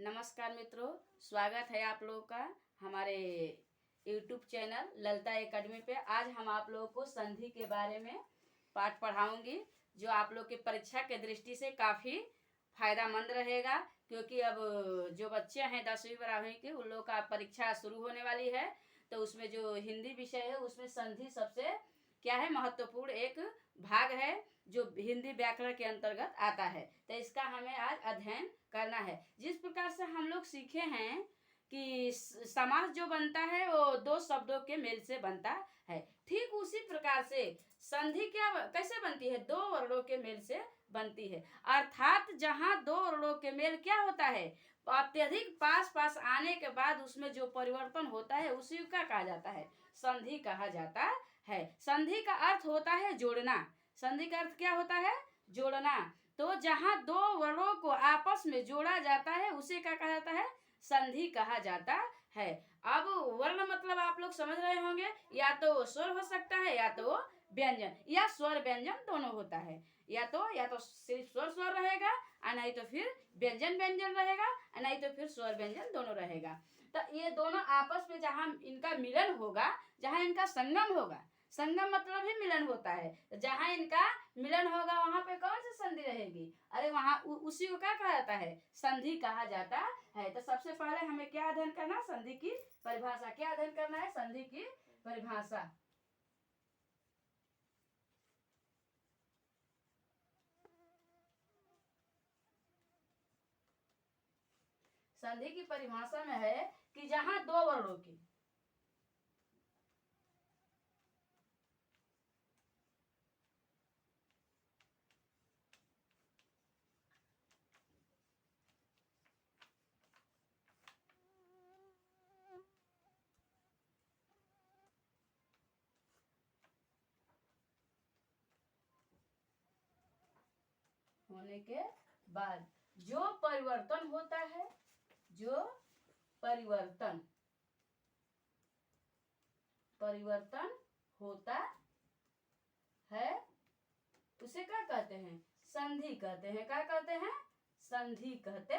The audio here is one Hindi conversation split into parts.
नमस्कार मित्रों, स्वागत है आप लोगों का हमारे YouTube चैनल ललिता एकेडमी पे। आज हम आप लोगों को संधि के बारे में पाठ पढ़ाऊंगी जो आप लोग के परीक्षा के दृष्टि से काफ़ी फायदामंद रहेगा, क्योंकि अब जो बच्चे हैं 10वीं 12वीं के उन लोगों का परीक्षा शुरू होने वाली है। तो उसमें जो हिंदी विषय है उसमें संधि सबसे क्या है महत्वपूर्ण एक भाग है जो हिंदी व्याकरण के अंतर्गत आता है। तो इसका हमें आज अध्ययन करना है। जिस प्रकार से हम लोग सीखे हैं कि समास जो बनता है वो दो शब्दों के मेल से बनता है, ठीक उसी प्रकार से संधि क्या कैसे बनती है, दो वर्णों के मेल से बनती है। अर्थात जहाँ दो वर्णों के मेल क्या होता है, अत्यधिक पास पास आने के बाद उसमें जो परिवर्तन होता है उसी का कहा जाता है संधि कहा जाता है। संधि का अर्थ होता है जोड़ना। संधि का अर्थ क्या होता है, जोड़ना। तो जहाँ दो वर्णों को आपस में जोड़ा जाता है उसे क्या कहा जाता है, संधि कहा जाता है। अब वर्ण मतलब आप लोग समझ रहे होंगे, या तो स्वर हो सकता है या तो व्यंजन, या स्वर व्यंजन दोनों होता है। या तो सिर्फ स्वर स्वर रहेगा और नहीं तो फिर व्यंजन व्यंजन रहेगा और नहीं तो फिर स्वर व्यंजन दोनों रहेगा। तो ये दोनों आपस में जहाँ इनका मिलन होगा, जहाँ इनका संगम होगा, संगम मतलब ही मिलन होता है, जहाँ इनका मिलन होगा वहां पे कौन सी संधि रहेगी, अरे वहां उसी को क्या कहा जाता है, संधि कहा जाता है। तो सबसे पहले हमें क्या अध्ययन करना, संधि की परिभाषा। क्या अध्ययन करना है, संधि की परिभाषा। संधि की परिभाषा में है कि जहां दो वर्णों की होने के बाद जो परिवर्तन होता है, जो परिवर्तन होता है उसे क्या कहते हैं, संधि कहते हैं। क्या कहते हैं, संधि कहते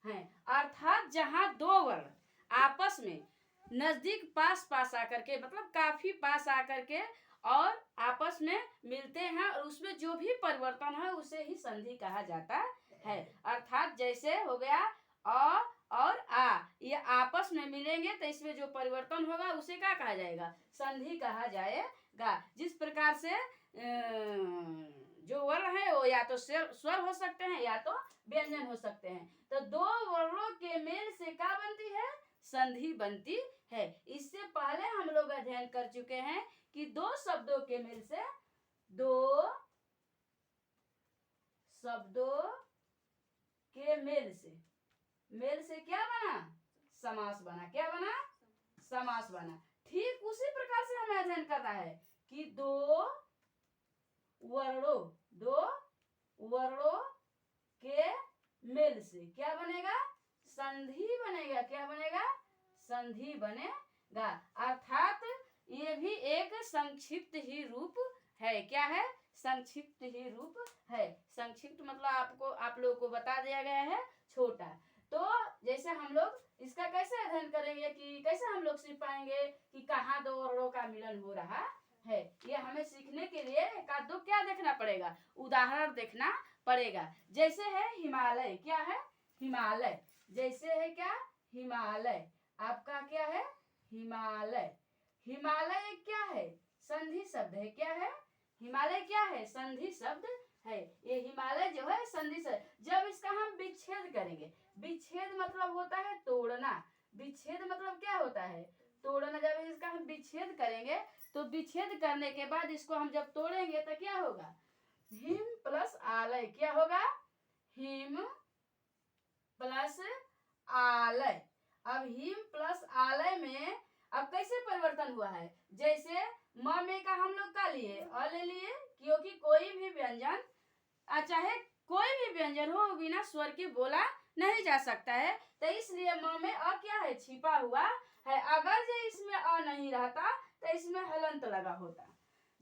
हैं। अर्थात जहां दो वर्ण आपस में नजदीक पास पास आकर के, मतलब काफी पास आकर के और आपस में मिलते हैं और उसमें जो भी परिवर्तन है उसे ही संधि कहा जाता है। अर्थात जैसे हो गया अ और आ, ये आपस में मिलेंगे तो इसमें जो परिवर्तन होगा उसे क्या कहा जाएगा, संधि कहा जाएगा। जिस प्रकार से जो वर्ण है वो या तो स्वर हो सकते हैं या तो व्यंजन हो सकते हैं। तो दो वर्णों के मेल से क्या बनती है, संधि बनती है। इससे पहले हम लोग अध्ययन कर चुके हैं कि दो शब्दों के मेल से, दो शब्दों के मेल से क्या बना, समास बना। क्या बना, समास बना। ठीक उसी प्रकार से हमें अध्ययन करना है कि दो वर्णों के मेल से क्या बनेगा, संधि बनेगा। क्या बनेगा, संधि बनेगा। अर्थात ये भी एक संक्षिप्त ही रूप है। क्या है, संक्षिप्त ही रूप है। संक्षिप्त मतलब आप लोगों को बता दिया गया है छोटा। तो जैसे हम लोग इसका कैसे अध्ययन करेंगे, कि कैसे हम लोग सीख पाएंगे कि कहाँ दो वर्णों का मिलन हो रहा है, ये हमें सीखने के लिए एक दो क्या देखना पड़ेगा, उदाहरण देखना पड़ेगा। जैसे है हिमालय। क्या है, हिमालय। जैसे है क्या, हिमालय। आपका क्या है, हिमालय। हिमालय क्या है, संधि शब्द है। क्या है, हिमालय क्या है, संधि शब्द है। ये हिमालय जो है संधि शब्द। जब इसका हम विच्छेद करेंगे, विच्छेद मतलब होता है तोड़ना। विच्छेद मतलब क्या होता है, तोड़ना। जब इसका हम विच्छेद करेंगे तो विच्छेद करने के बाद इसको हम जब तोड़ेंगे तो क्या होगा, हिम प्लस आलय। क्या होगा, हिम प्लस आलय। अब हिम प्लस आलय में अब कैसे परिवर्तन हुआ है, जैसे म में का हम लोग का लिए अ ले लिए, क्योंकि कोई भी व्यंजन चाहे कोई भी व्यंजन हो बिना स्वर के बोला नहीं जा सकता है। तो इसलिए म में अ क्या है, छिपा हुआ है। अगर जो इसमें अ नहीं रहता तो इसमें हलंत लगा होता।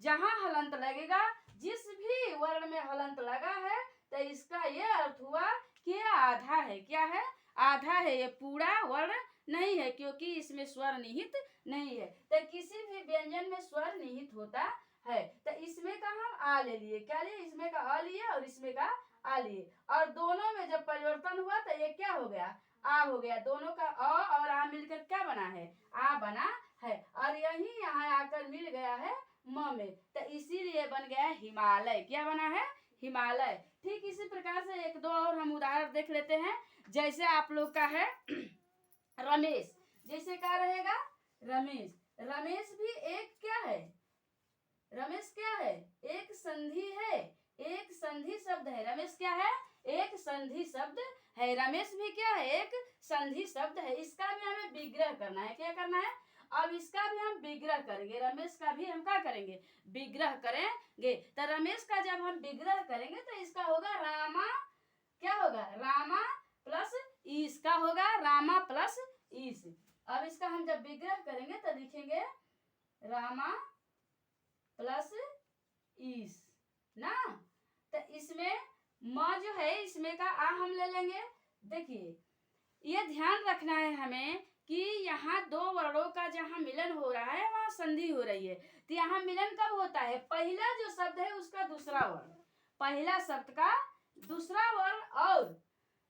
जहां हलंत लगेगा, जिस भी वर्ण में हलंत लगा है तो इसका ये अर्थ हुआ कि आधा है। क्या है, आधा है, ये पूरा वर्ण नहीं है क्योंकि इसमें स्वर निहित नहीं है। तो किसी भी व्यंजन में स्वर निहित होता है। तो इसमें का हम आ ले लिए, क्या लिए, इसमें का अ लिए और इसमें का आ लिए, और दोनों में जब परिवर्तन हुआ तो ये क्या हो गया, आ हो गया। दोनों का अ और आ मिलकर क्या बना है, आ बना है। और यही यहाँ आकर मिल गया है म में, तो इसीलिए बन गया हिमालय। क्या बना है, हिमालय। ठीक इसी प्रकार से एक दो और हम उदाहरण देख लेते हैं। जैसे आप लोग का है रमेश, जैसे क्या रहेगा, रमेश। रमेश भी एक क्या है, रमेश क्या है, एक संधि है, एक संधि शब्द है। रमेश क्या है, एक संधि शब्द है। रमेश भी क्या है, एक संधि शब्द है। इसका भी हमें विग्रह करना है। क्या करना है, अब इसका भी हम विग्रह करेंगे। रमेश का भी हम क्या करेंगे, विग्रह करेंगे। तो रमेश का जब हम विग्रह करेंगे तो इसका होगा रामा, क्या होगा, रामा प्लस ईस का होगा, रामा प्लस ईस। अब इसका हम जब विग्रह करेंगे तो लिखेंगे रामा प्लस ईस ना। तो इसमें म जो है, इसमें का आ हम ले लेंगे। देखिए ये ध्यान रखना है हमें कि यहाँ दो वर्णों का जहाँ मिलन हो रहा है वहाँ संधि हो रही है। तो यहाँ मिलन कब होता है, पहला जो शब्द है उसका दूसरा वर्ण, पहला शब्द का दूसरा वर्ण और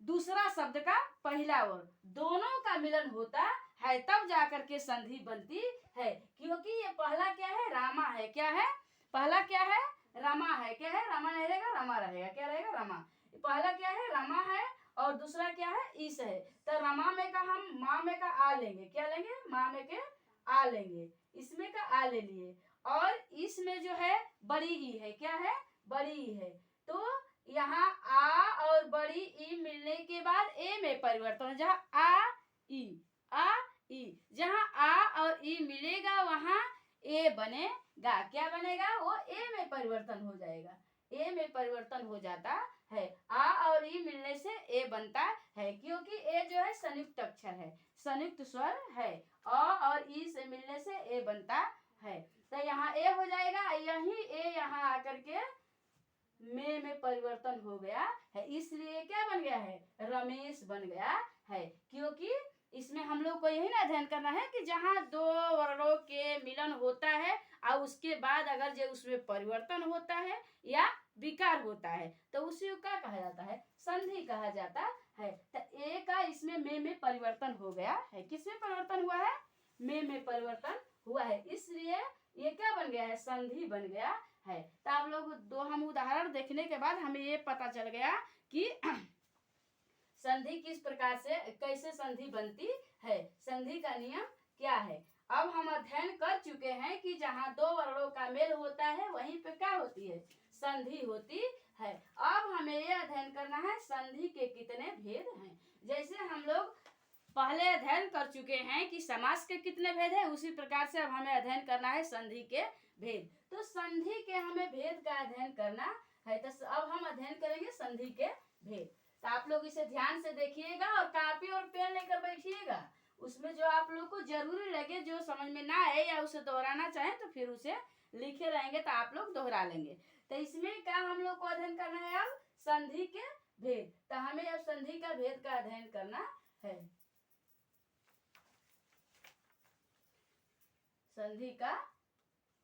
दूसरा शब्द का पहला वर्ण, दोनों का मिलन होता है तब जाकर के संधि बनती है। क्योंकि ये पहला क्या है, रामा है। क्या है, पहला क्या है, रमा है। क्या है, रमा नहीं रहेगा, रमा रहेगा। क्या रहेगा, रमा। पहला क्या है, रमा है और दूसरा क्या है, ईस है। तो रमा में का हम माँ में का आ लेंगे। क्या लेंगे, माँ में के आ लेंगे। इसमें का आ ले लिए और इसमें जो है बड़ी ई है। क्या है, बड़ी ई है। तो यहाँ आ और बड़ी ई मिलने के बाद ए में परिवर्तन, जहाँ आ ई, जहाँ आ और ई मिलेगा वहां ए बनेगा। क्या बनेगा, वो ए में परिवर्तन हो जाएगा, ए में परिवर्तन हो जाता है। आ और ई मिलने से ए बनता है क्योंकि ए जो है संयुक्त अक्षर है, संयुक्त स्वर है। अ और ई से मिलने से ए बनता है। तो यहाँ ए हो जाएगा, यही ए यहाँ आकर के में परिवर्तन हो गया है, इसलिए क्या बन गया है, रमेश बन गया है। क्योंकि इसमें हम लोग को यही ना अध्ययन करना है कि जहाँ दो वर्णों के मिलन होता है और उसके बाद अगर जो उसमें परिवर्तन होता है या विकार होता है तो उसी को क्या कहा जाता है, संधि कहा जाता है। तो ए का इसमें में परिवर्तन हो गया है। किसमें परिवर्तन हुआ है, में परिवर्तन हुआ है, इसलिए ये क्या बन गया है, संधि बन गया है। तो आप लोग दो हम उदाहरण देखने के बाद हमें ये पता चल गया कि संधि किस प्रकार से, कैसे संधि बनती है, संधि का नियम क्या है। अब हम अध्ययन कर चुके हैं कि जहाँ दो वर्णों का मेल होता है वहीं पे क्या होती है, संधि होती है। अब हमें ये अध्ययन करना है संधि के कितने भेद हैं। जैसे हम लोग पहले अध्ययन कर चुके हैं कि समास के कितने भेद है, उसी प्रकार से अब हमें अध्ययन करना है संधि के भेद। तो संधि के हमें भेद का अध्ययन करना है। तो अब हम अध्ययन करेंगे संधि के भेद। तो आप लोग इसे ध्यान से देखिएगा और कॉपी और पेन लेकर बैठिएगा। उसमें जो आप लोग को जरूरी लगे, जो समझ में ना आए या उसे दोहराना चाहें तो फिर उसे लिखे रहेंगे तो आप लोग दोहरा लेंगे। तो इसमें क्या हम लोग को अध्ययन करना है, अब संधि के भेद। तो हमें अब संधि का भेद का अध्ययन करना है। संधि का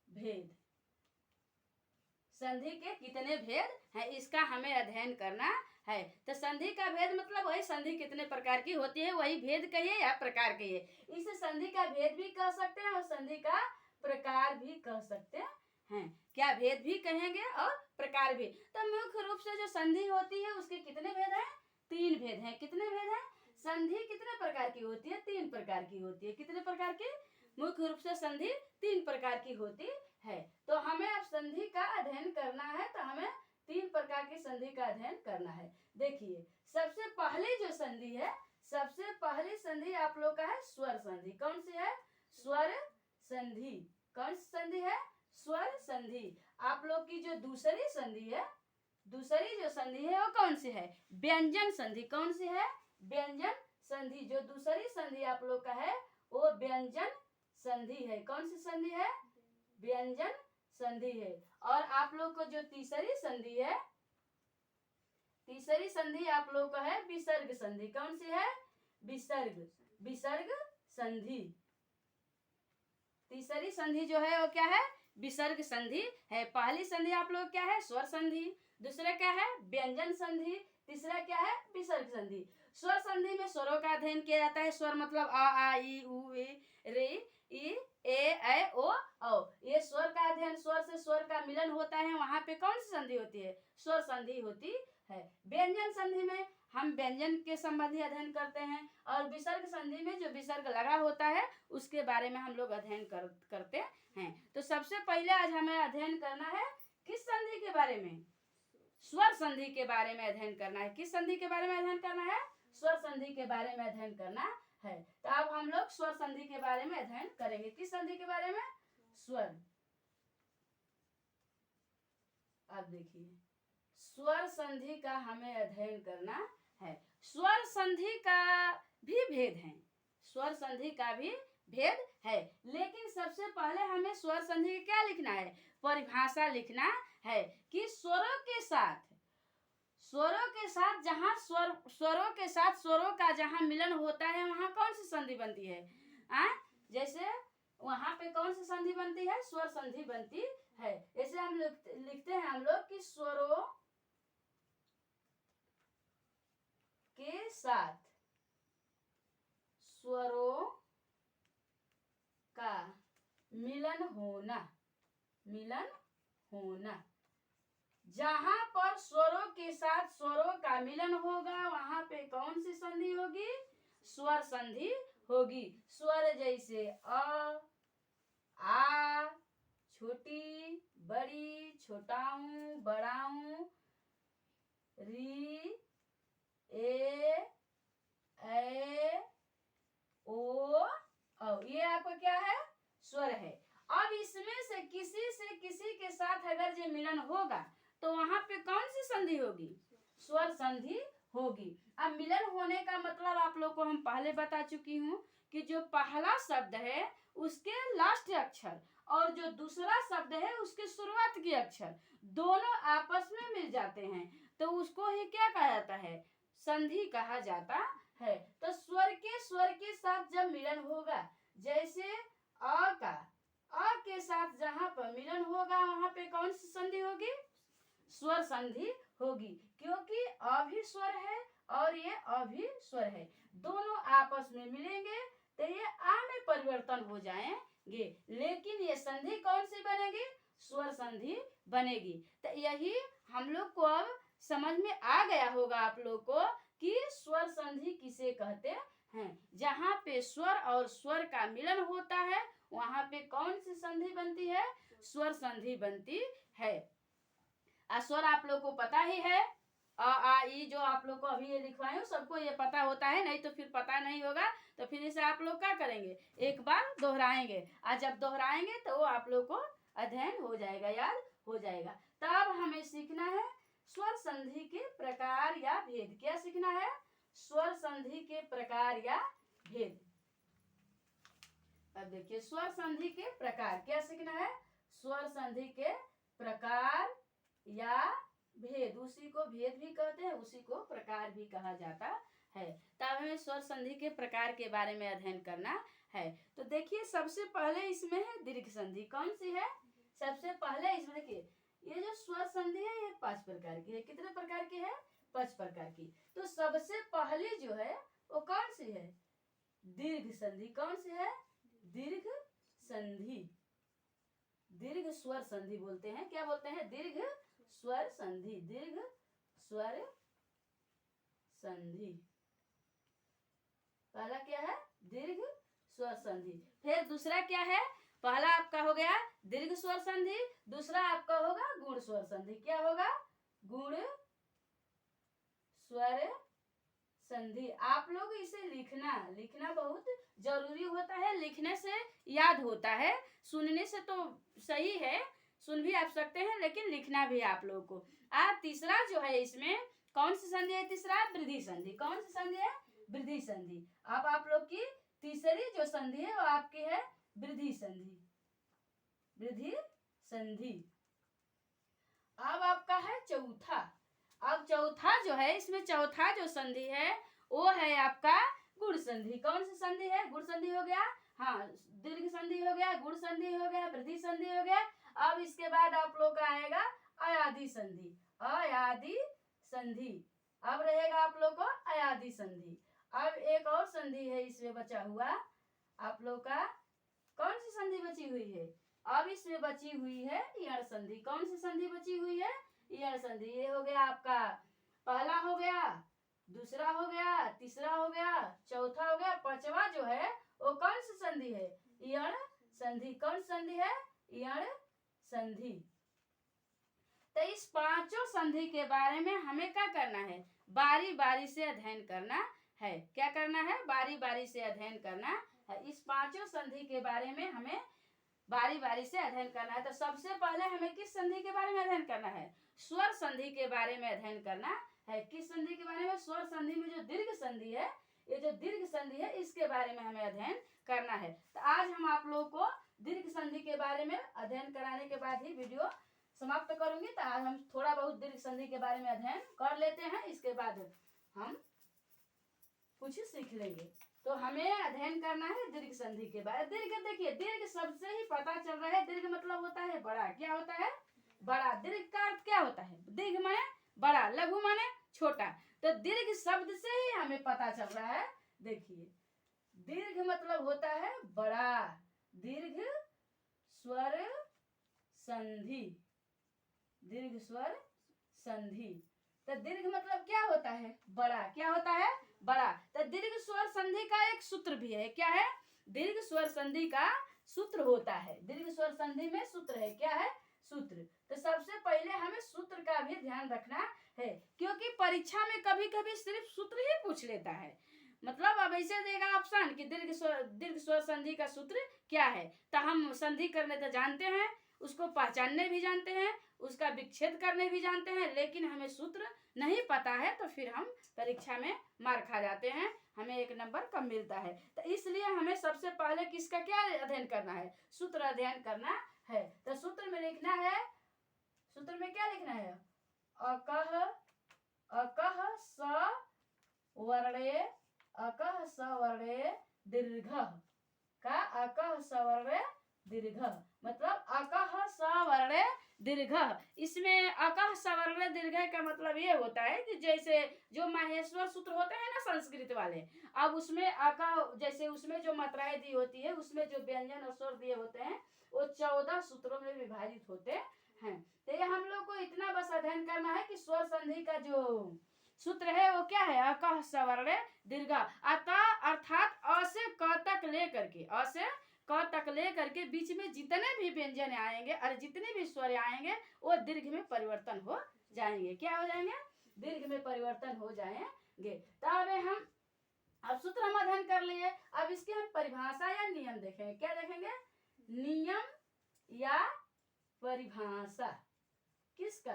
भेद, संधि के कितने भेद हैं इसका हमें अध्ययन करना है। तो संधि का भेद मतलब वही संधि कितने प्रकार की होती है, वही भेद कहिए या प्रकार कहिए। इसे संधि का भेद भी कह सकते हैं और संधि का प्रकार भी कह सकते हैं। क्या भेद भी कहेंगे और प्रकार भी। तो मुख्य रूप से जो संधि होती है उसके कितने भेद हैं, तीन भेद हैं। कितने भेद हैं, संधि कितने प्रकार की होती है, तीन प्रकार की होती है। कितने प्रकार की, मुख्य रूप से संधि तीन प्रकार की होती है। तो हमें अब संधि का अध्ययन करना है, तो हमें तीन प्रकार की संधि का अध्ययन करना है। देखिए सबसे पहली जो संधि है, सबसे पहली संधि आप लोग का है स्वर संधि। कौन सी है, स्वर संधि। कौन सी संधि है, स्वर संधि। आप लोग की जो दूसरी संधि है, दूसरी जो संधि है वो कौन सी है, व्यंजन संधि। कौन सी है, व्यंजन संधि। जो दूसरी संधि आप लोग का है वो व्यंजन संधि है। कौन सी संधि है, व्यंजन संधि है। और आप लोग को जो तीसरी संधि है, तीसरी संधि आप लोग का है विसर्ग संधि। कौन सी है, विसर्ग, विसर्ग संधि। तीसरी संधि जो है वो क्या है, विसर्ग संधि है। पहली संधि आप लोग क्या है, स्वर संधि। दूसरा क्या है, व्यंजन संधि। तीसरा क्या है, विसर्ग संधि। स्वर संधि में स्वरों का अध्ययन किया जाता है। स्वर मतलब अ आ ई उ ए रे ई ए ऐ ओ औ। ये स्वर का अध्ययन, स्वर से स्वर का मिलन होता है, वहां पे कौन सी संधि होती है, स्वर संधि होती है। व्यंजन संधि में हम व्यंजन के संबंधी अध्ययन करते हैं, और विसर्ग संधि में जो विसर्ग लगा होता है उसके बारे में हम लोग अध्ययन करते हैं। तो सबसे पहले आज हमें अध्ययन करना है किस संधि के बारे में, स्वर संधि के बारे में अध्ययन करना है। किस संधि के बारे में अध्ययन करना है, स्वर संधि के बारे में अध्ययन करना है। तो अब हम लोग स्वर संधि के बारे में अध्ययन करेंगे। किस संधि के बारे में, स्वर। अब देखिए, स्वर संधि का हमें अध्ययन करना है। स्वर संधि का भी भेद है, स्वर संधि का भी भेद है, लेकिन सबसे पहले हमें स्वर संधि क्या लिखना है, परिभाषा लिखना है कि स्वरों के साथ जहां स्वरों के साथ स्वरों का जहां मिलन होता है वहां कौन सी संधि बनती है। जैसे वहां पे कौन सी संधि बनती है, स्वर संधि बनती है। ऐसे हम लिखते हैं हम लोग कि स्वरों के साथ स्वरों का मिलन होना, जहां पर स्वरों के साथ स्वरों का मिलन होगा वहां पे कौन सी संधि होगी, स्वर संधि होगी। स्वर जैसे अ आ, छोटी बड़ी, छोटाऊ बड़ाऊ, री ए ऐ ओ औ, ये आपका क्या है, स्वर है। अब इसमें से किसी के साथ अगर ये मिलन होगा तो वहां पे कौन सी संधि होगी, स्वर संधि होगी। अब मिलन होने का मतलब आप लोग को हम पहले बता चुकी हूँ कि जो पहला शब्द है उसके लास्ट अक्षर और जो दूसरा शब्द है उसके शुरुआत के अक्षर दोनों आपस में मिल जाते हैं तो उसको ही क्या कहा जाता है, संधि कहा जाता है। तो स्वर के साथ जब मिलन होगा, जैसे अ के साथ जहां पर मिलन होगा वहां पे कौन सी संधि होगी, स्वर संधि होगी, क्योंकि अ भी स्वर है और ये अ भी स्वर है, दोनों आपस में मिलेंगे तो ये आ में परिवर्तन हो जाएंगे, लेकिन ये संधि कौन सी बनेगी, स्वर संधि बनेगी। तो यही हम लोग को अब समझ में आ गया होगा आप लोग को कि स्वर संधि किसे कहते हैं। जहां पे स्वर और स्वर का मिलन होता है वहां पे कौन सी संधि बनती है, स्वर संधि बनती है। स्वर आप लोग को पता ही है, अ आ ई जो आप लोग को अभी ये लिखवाई हूँ सबको ये पता होता है, नहीं तो फिर पता नहीं होगा तो फिर इसे आप लोग क्या करेंगे, एक बार दोहराएंगे, और जब दोहराएंगे तो वो आप लोग को अध्ययन हो जाएगा, याद हो जाएगा। तब हमें सीखना है स्वर संधि के प्रकार या भेद। क्या सीखना है, स्वर संधि के प्रकार या भेद। अब देखिए स्वर संधि के प्रकार क्या सीखना है, स्वर संधि के प्रकार या भेद, उसी को भेद भी कहते हैं, उसी को प्रकार भी कहा जाता है। तब हमें स्वर संधि के प्रकार के बारे में अध्ययन करना है। तो देखिए सबसे पहले इसमें है दीर्घ संधि। कौन सी है, सबसे पहले इसमें देखिए ये जो स्वर संधि है ये 5 प्रकार की है। कितने प्रकार की है, 5 प्रकार की। तो सबसे पहले जो है वो कौन सी है, दीर्घ संधि। कौन सी है, दीर्घ संधि, दीर्घ स्वर संधि बोलते हैं। क्या बोलते हैं, दीर्घ स्वर संधि, दीर्घ स्वर संधि। पहला क्या है, दीर्घ स्वर संधि। फिर दूसरा क्या है, पहला आपका हो गया दीर्घ स्वर संधि, दूसरा आपका होगा गुण स्वर संधि। क्या होगा, गुण स्वर संधि। आप लोग इसे लिखना बहुत जरूरी होता है, लिखने से याद होता है, सुनने से तो सही है, सुन भी आप सकते हैं लेकिन लिखना भी आप लोग को। तीसरा जो है इसमें कौन सी संधि है, तीसरा वृद्धि संधि। कौन सी संधि है, वृद्धि संधि। अब आप लोग की तीसरी जो संधि है वो आपकी है वृद्धि संधि, वृद्धि संधि। अब आपका है चौथा। अब चौथा जो है इसमें चौथा जो संधि है वो है आपका गुण संधि। कौन सी संधि है? गुण संधि हो गया, हाँ, दीर्घ संधि हो गया, गुण संधि हो गया, वृद्धि संधि हो गया। अब इसके बाद आप लोग का आएगा अयादि संधि। अयादि संधि। अब रहेगा आप लोग को अयादि संधि। अब एक और संधि है इसमें बचा हुआ आप लोग का। कौन सी संधि बची हुई है? अब इसमें बची हुई है इयड़ संधि। कौन सी संधि बची हुई है? इयड़ संधि। ये हो गया आपका पहला हो गया, दूसरा हो गया, तीसरा हो गया, चौथा हो गया, पांचवा जो है वो कौन सी संधि है? इयड़ संधि। कौन संधि है? इयड़ संधि। तो इस पांचों संधि के बारे में हमें क्या करना है? बारी बारी से अध्ययन करना है। क्या करना है? बारी बारी से अध्ययन करना है। इस पांचों संधि के बारे में हमें बारी बारी से अध्ययन करना है। तो सबसे पहले हमें किस संधि के बारे में अध्ययन करना है? स्वर संधि के बारे में अध्ययन करना है। किस संधि के बारे में? स्वर संधि में जो दीर्घ संधि है, ये जो दीर्घ संधि है इसके बारे में हमें अध्ययन करना है। तो आज हम आप लोगों को दीर्घ संधि के बारे में अध्ययन कराने के बाद ही वीडियो समाप्त करूंगी। तो आज हम थोड़ा बहुत दीर्घ संधि के बारे में अध्ययन कर लेते हैं, इसके बाद हम कुछ सीख लेंगे। तो हमें अध्ययन करना है दीर्घ संधि के बारे में। दीर्घ देखिए, दीर्घ शब्द से ही पता चल रहा है दीर्घ मतलब होता है बड़ा। क्या होता है? बड़ा। दीर्घ का अर्थ क्या होता है? दीर्घ माने बड़ा, लघु माने छोटा। तो दीर्घ शब्द से ही हमें पता चल रहा है। देखिए, दीर्घ मतलब होता है बड़ा। दीर्घ स्वर संधि। दीर्घ स्वर संधि। तो दीर्घ मतलब क्या होता है? बड़ा। क्या होता है? बड़ा। तो दीर्घ स्वर संधि का एक सूत्र भी है। क्या है? दीर्घ स्वर संधि का सूत्र होता है। दीर्घ स्वर संधि में सूत्र है। क्या है? सूत्र। तो सबसे पहले हमें सूत्र का भी ध्यान रखना है, क्योंकि परीक्षा में कभी कभी सिर्फ सूत्र ही पूछ लेता है। मतलब अब ऐसे देगा ऑप्शन कि दीर्घ स्वर संधि का सूत्र क्या है। तो हम संधि करने तो जानते हैं, उसको पहचानने भी जानते हैं, उसका विच्छेद करने भी जानते हैं, लेकिन हमें सूत्र नहीं पता है तो फिर हम परीक्षा में मार खा जाते हैं, हमें 1 नंबर कम मिलता है। तो इसलिए हमें सबसे पहले किसका क्या अध्ययन करना है? सूत्र अध्ययन करना है। तो सूत्र में लिखना है, सूत्र में क्या लिखना है? अकह अकह सवर्णे, अकह सवर्णे दीर्घ का अकह सवर्णे दीर्घ मतलब अकह सवर्णे दीर्घ। इसमें अकह सवर्ण दीर्घ का मतलब ये होता है कि जैसे जो माहेश्वर सूत्र होते हैं ना संस्कृत वाले, अब उसमें अकह जैसे उसमें जो मात्राएं दी होती है, उसमें जो व्यंजन और स्वर दिए होते हैं वो 14 सूत्रों में विभाजित होते हैं। तो ये हम लोग को इतना बस अध्ययन करना है कि स्वर संधि का जो सूत्र है वो क्या है? अकह सवर्ण दीर्घ। अतः अर्थात अ से क तक लेकर के, अ से क तक लेकर के बीच में जितने भी व्यंजन आएंगे और जितने भी स्वर आएंगे वो दीर्घ में परिवर्तन हो जाएंगे। क्या हो जाएंगे? दीर्घ में परिवर्तन हो जाएंगे। तब हम अब सूत्र हम अध्ययन कर लिए। अब इसकी हम परिभाषा या नियम देखेंगे। क्या देखेंगे? नियम या परिभाषा। किसका?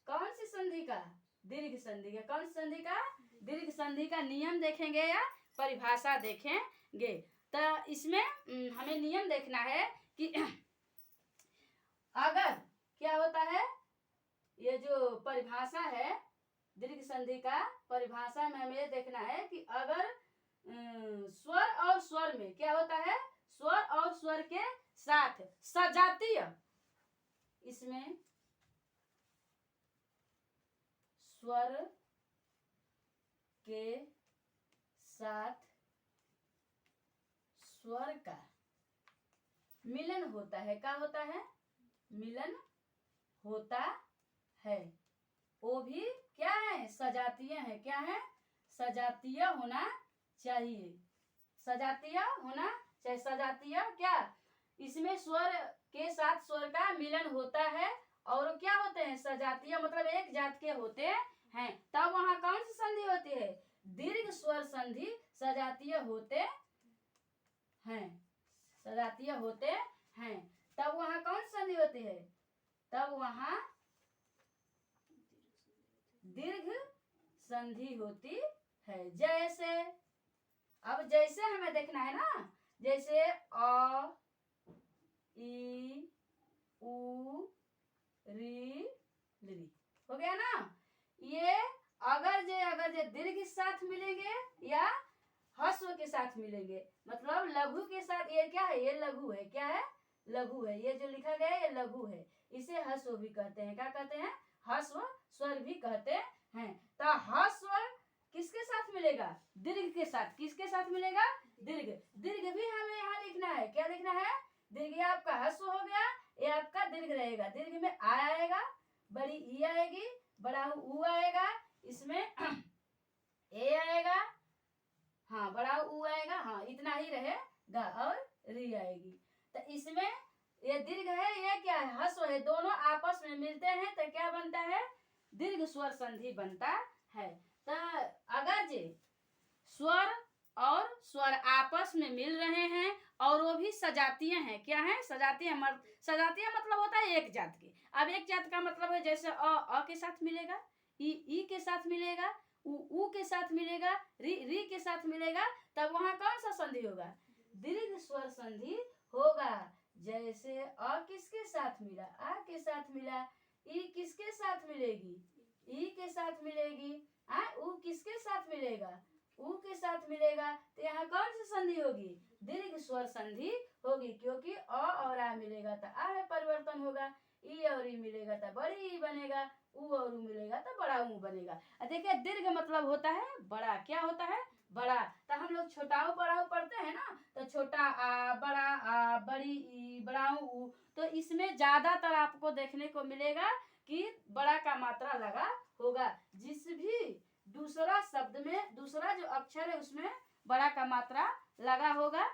कौन सी संधि का? दीर्घ संधि का। कौन सी संधि का? दीर्घ संधि का नियम देखेंगे या परिभाषा देखेंगे। तो इसमें हमें नियम देखना है कि अगर क्या होता है, ये जो परिभाषा है दीर्घ संधि का, परिभाषा में हमें देखना है कि अगर स्वर और स्वर में क्या होता है? स्वर और स्वर के साथ सजातीय, इसमें स्वर के साथ स्वर का मिलन होता है। क्या होता है? मिलन होता है। वो भी क्या है? सजातीय है। क्या है? सजातीय होना चाहिए। सजातीय होना चाहिए। सजातीय क्या? इसमें स्वर के साथ स्वर का मिलन होता है और क्या होते हैं? सजातीय मतलब एक जात के होते हैं। तब वहां कौन सी संधि होती है? दीर्घ स्वर संधि सजातीय होते हैं। सजातीय होते हैं। तब वहां कौन सी संधि होती है? तब वहां दीर्घ संधि होती है। जैसे अब जैसे हमें देखना है ना, जैसे अ ई उ री ली हो गया ना। ये अगर जे दीर्घ साथ मिलेंगे या के साथ मिलेंगे, मतलब लघु के साथ। ये क्या है? ये लघु है। क्या है? लघु है। ये जो लिखा गया है ये लघु है। इसे ह्रस्व भी कहते हैं। क्या कहते हैं? ह्रस्व स्वर भी कहते हैं। तो ह्रस्व किसके साथ मिलेगा? दीर्घ के साथ। किसके साथ मिलेगा? दीर्घ। दीर्घ भी हमें यहाँ लिखना है। क्या लिखना है? दीर्घ। ये आपका ह्रस्व हो गया, ये आपका दीर्घ रहेगा। दीर्घ में आ आएगा, बड़ी ई आएगी, बड़ा ऊ आएगा, इसमें ए आएगा, हाँ बड़ा ऊ आएगा, हाँ इतना ही रहेगा, और री आएगी। तो इसमें ये दीर्घ है, ये क्या है? ह्रस्व है। दोनों आपस में मिलते हैं तो क्या बनता है? दीर्घ स्वर संधि बनता है। तो अगर जे स्वर और स्वर आपस में मिल रहे हैं और वो भी सजातीय हैं। क्या है? सजातीय। सजातीय मतलब होता है एक जात के। अब एक जात का मतलब है जैसे अ के साथ मिलेगा, ई के साथ मिलेगा, ऊ के साथ मिलेगा, री के साथ मिलेगा, तब वहां कौन सा संधि होगा? दीर्घ स्वर संधि होगा। जैसे अ किसके साथ मिला? आ के साथ मिला। ई किसके साथ मिलेगी? ई के साथ मिलेगी। ऊ किसके साथ मिलेगा? ऊ के साथ मिलेगा। तो यहाँ कौन सी संधि होगी? दीर्घ स्वर संधि होगी, क्योंकि अ और आ मिलेगा तो आ में परिवर्तन होगा, ई और ई मिलेगा तो बड़ी ई बनेगा, ऊ और ऊ मिलेगा तो बड़ा ऊ बनेगा। देखिए दीर्घ मतलब होता है बड़ा। क्या होता है? बड़ा। तो हम लोग छोटाऊ बड़ाऊ पढ़ते हैं ना, तो छोटा आ, बड़ा आ, बड़ी ई, बड़ाऊ ऊ। तो इसमें ज्यादातर आपको देखने को मिलेगा कि बड़ा का मात्रा लगा होगा। जिस भी दूसरा शब्द में दूसरा जो अक्षर है उसमें बड़ा का मात्रा लगा होगा।